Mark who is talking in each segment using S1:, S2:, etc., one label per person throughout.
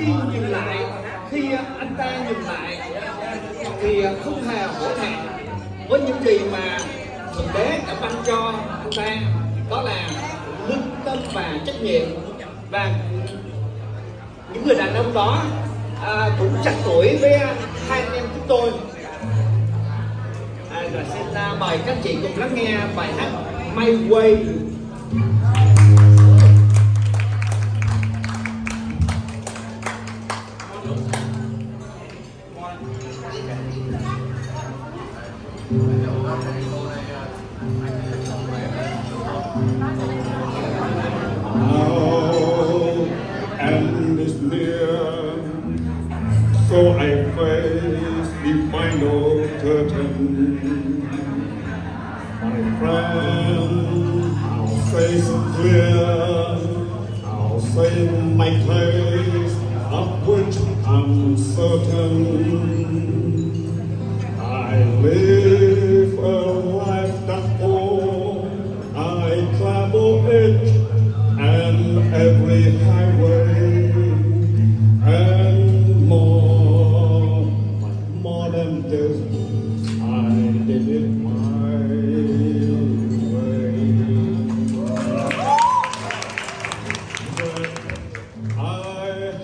S1: dừng lại, khi anh ta dừng lại thì không hề hổ thẹn với những gì mà Thượng Đế đã ban cho anh ta, đó là lương tâm và trách nhiệm. Và những người đàn ông đó cũng chặt tuổi với hai anh em chúng tôi. Rồi xin mời các chị cùng lắng nghe bài hát My Way.
S2: End is near, so I face the final curtain. My friend, I'll face it clear, I'll say my place, of which I'm certain. I live a life that all I travel it, and every highway, and more than this, I did it my way. I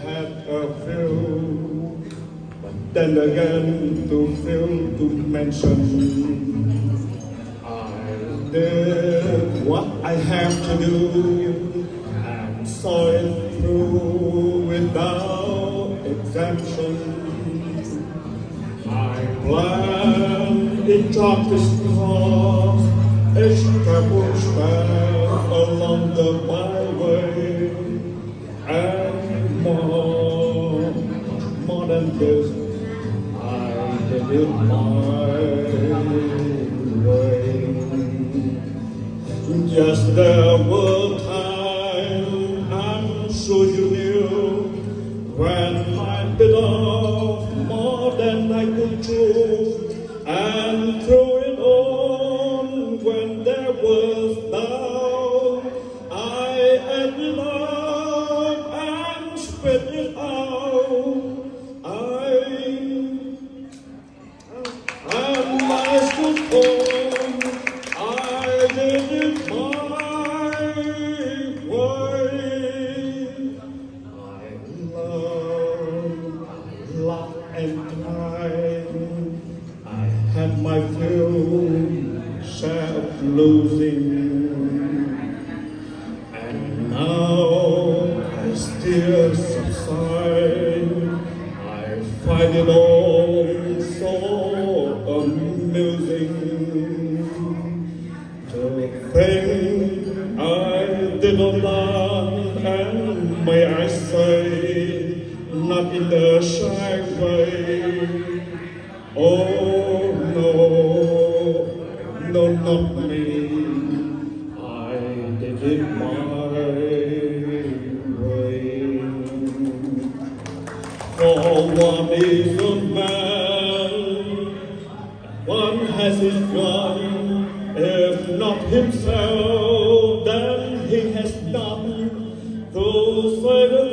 S2: had a few, but then again too few to mention. I did what I have to do, and saw it through without exemption. I planned each of its course, each travel step along the byway, and more than this, I did it my way. Yes, there were times, I'm sure you knew, when I bit off more than I could chew, and threw it on when there was doubt. I ate it up and spit it out. And I stood home, I did it my way. I laughed and cried. I had my fill share of losing, and now I still subside. I find it all so amusing to think I did not laugh, and may I say, not in a shy way. Oh no, no, not me. I did it my way. For one is a man, one has his gun. If not himself, then he has none. To say the